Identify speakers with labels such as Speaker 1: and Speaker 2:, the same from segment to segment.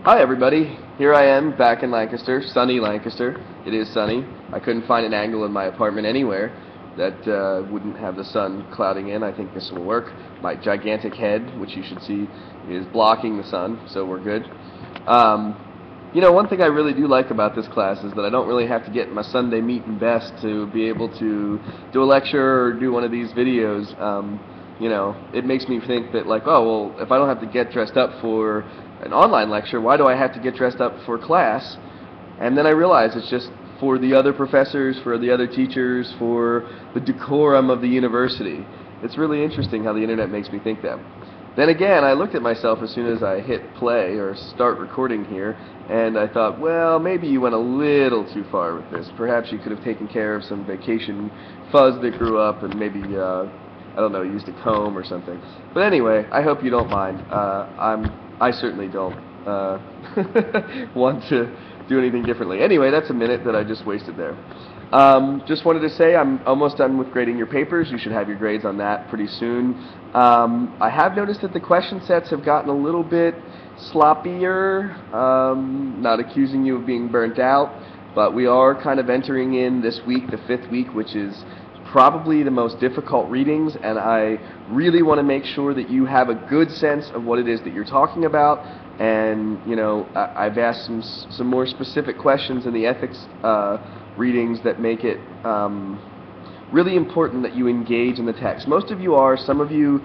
Speaker 1: Hi everybody, here I am back in Lancaster, sunny Lancaster. It is sunny. I couldn't find an angle in my apartment anywhere that wouldn't have the sun clouding in. I think this will work. My gigantic head, which you should see, is blocking the sun, so we're good. One thing I really do like about this class is that I don't really have to get my Sunday meat and best to be able to do a lecture or do one of these videos. It makes me think that, like, oh, well, if I don't have to get dressed up for an online lecture, why do I have to get dressed up for class? And then I realize it's just for the other professors, for the other teachers, for the decorum of the university. It's really interesting how the internet makes me think that. Then again, I looked at myself as soon as I hit play or start recording here, and I thought, well, maybe you went a little too far with this. Perhaps you could have taken care of some vacation fuzz that grew up and maybe I don't know, used a comb or something. But anyway, I hope you don't mind. I certainly don't want to do anything differently. Anyway, that's a minute that I just wasted there. Just wanted to say I'm almost done with grading your papers. You should have your grades on that pretty soon. I have noticed that the question sets have gotten a little bit sloppier. Not accusing you of being burnt out, but we are kind of entering in this week, the 5th week, which is probably the most difficult readings, and I really want to make sure that you have a good sense of what it is that you're talking about. And I've asked some more specific questions in the ethics readings that make it really important that you engage in the text. Most of you are. Some of you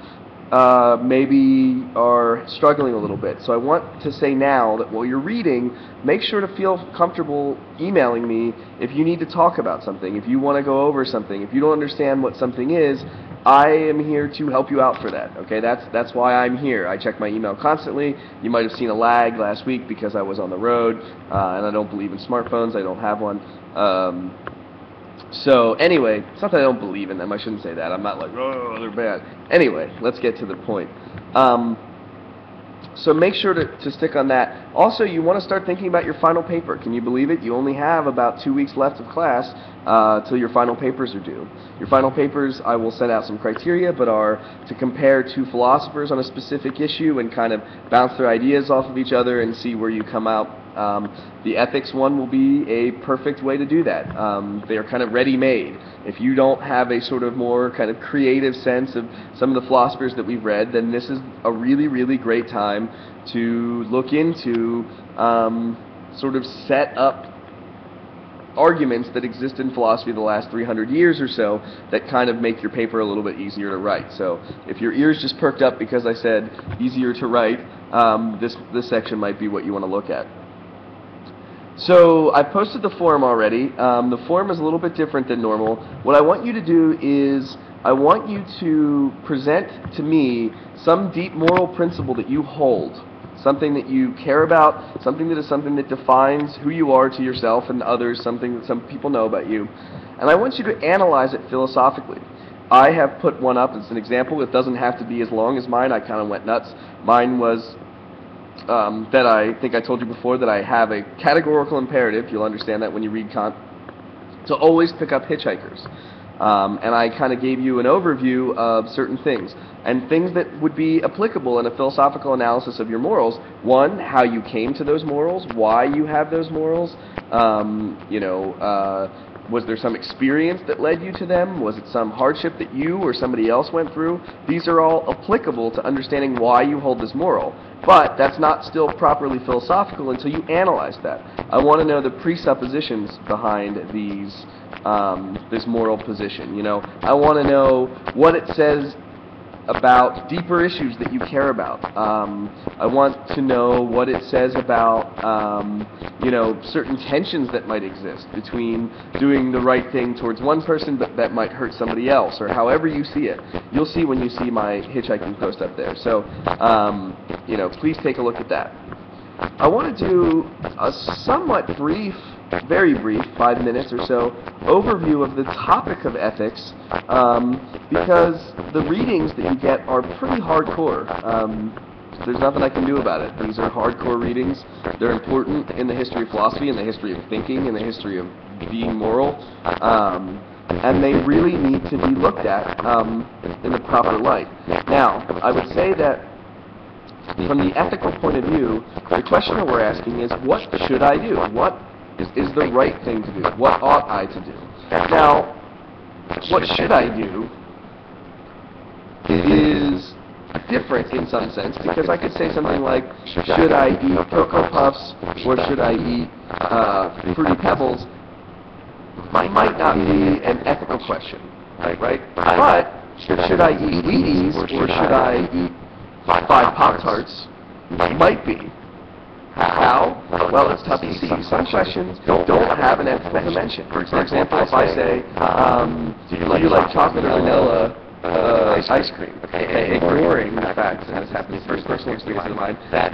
Speaker 1: maybe are struggling a little bit. So I want to say now that while you're reading, make sure to feel comfortable emailing me if you need to talk about something, if you want to go over something, if you don't understand what something is. I am here to help you out for that. Okay, that's why I'm here. I check my email constantly. You might have seen a lag last week because I was on the road, and I don't believe in smartphones. I don't have one. So anyway, it's not that I don't believe in them. I shouldn't say that. I'm not like, oh, they're bad. Anyway, let's get to the point. So make sure to stick on that. Also, you want to start thinking about your final paper. Can you believe it? You only have about 2 weeks left of class till your final papers are due. Your final papers, I will set out some criteria, but are to compare two philosophers on a specific issue and kind of bounce their ideas off of each other and see where you come out. The ethics one will be a perfect way to do that. They are kind of ready-made. If you don't have a sort of more kind of creative sense of some of the philosophers that we've read, then this is a really, really great time to look into sort of set up arguments that exist in philosophy the last 300 years or so that kind of make your paper a little bit easier to write. So if your ears just perked up because I said easier to write, this section might be what you want to look at. So I posted the form already. The form is a little bit different than normal. What I want you to do is I want you to present to me some deep moral principle that you hold, something that you care about, something that defines who you are to yourself and others, something that some people know about you. And I want you to analyze it philosophically. I have put one up as an example. It doesn't have to be as long as mine. I kind of went nuts. Mine was that I think I told you before that I have a categorical imperative, you'll understand that when you read Kant, to always pick up hitchhikers. And I kind of gave you an overview of certain things, and things that would be applicable in a philosophical analysis of your morals. One, how you came to those morals, why you have those morals, was there some experience that led you to them? Was it some hardship that you or somebody else went through? These are all applicable to understanding why you hold this moral. But that's not still properly philosophical until you analyze that. I want to know the presuppositions behind this moral position. I want to know what it says about deeper issues that you care about. I want to know what it says about certain tensions that might exist between doing the right thing towards one person but that might hurt somebody else, or however you see it. You'll see when you see my hitchhiking post up there. So please take a look at that. I want to do a somewhat brief, very brief, 5 minutes or so, overview of the topic of ethics, because the readings that you get are pretty hardcore. There's nothing I can do about it. These are hardcore readings. They're important in the history of philosophy, in the history of thinking, in the history of being moral, and they really need to be looked at in the proper light. Now, I would say that From the ethical point of view, the question that we're asking is, what should I do? What is the right thing to do? What ought I to do? Now, what should I do is different in some sense, because I could say something like, should I eat Cocoa Puffs or should I eat Fruity Pebbles? Might not be an ethical question, right? But should I eat Wheaties or should I eat 5 Pop-Tarts? Might be. How? Well, it's tough to see. Some questions don't have an ethical dimension. For example, if I say, do you like chocolate or vanilla ice cream? Okay, ignoring the fact, and this happens to personal experience in mind, that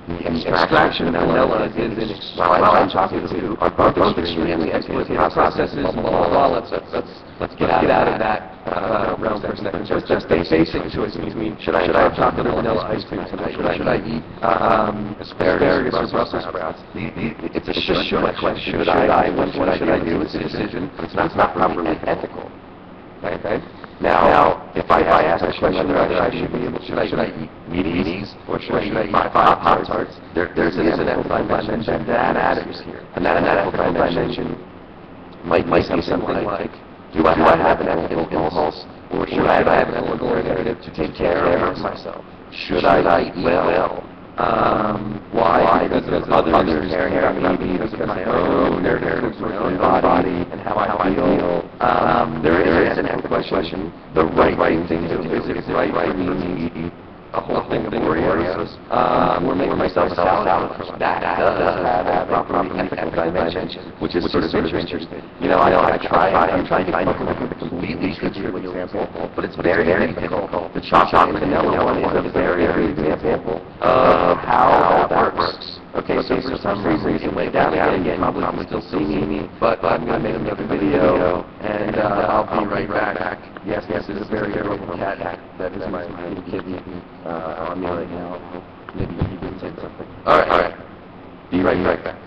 Speaker 1: the extraction of vanilla is in chocolate too, are both extremely exploitative processes. Let's get out of that realm for a second. Just basic choices. I mean, should I have chocolate or vanilla ice cream tonight? Should I eat asparagus or Brussels sprouts? It's a should question. Should I? What should I do? It's a decision. It's not properly ethical. Okay. Now, if I ask a question whether I should be able, should I eat Wheaties or should I eat 5 Pop-Tarts, there's an ethical dimension that matters here. And that ethical dimension might be something like, do I have an ethical impulse or should I have an ethical imperative to take care of myself? Should I eat well? Why? Because others caring about me, because of my own body and how I feel. There is an ethical question. The right thing to do. Is it right for me to eat a whole thing of Oreos or make myself a salad? That does have a properly ethical dimension, which is sort of interesting. You know, I'm trying to come up with a completely trivial example, but it's very difficult. The chocolate and vanilla one is a very good example of how that works. Okay, so for some reason you can lay down again, you probably still see me, but I'm going to make another video, and I'll be right back. Yes, this is a very adorable cat that is my kid on me right now. Maybe he didn't say something. All right. Be right back.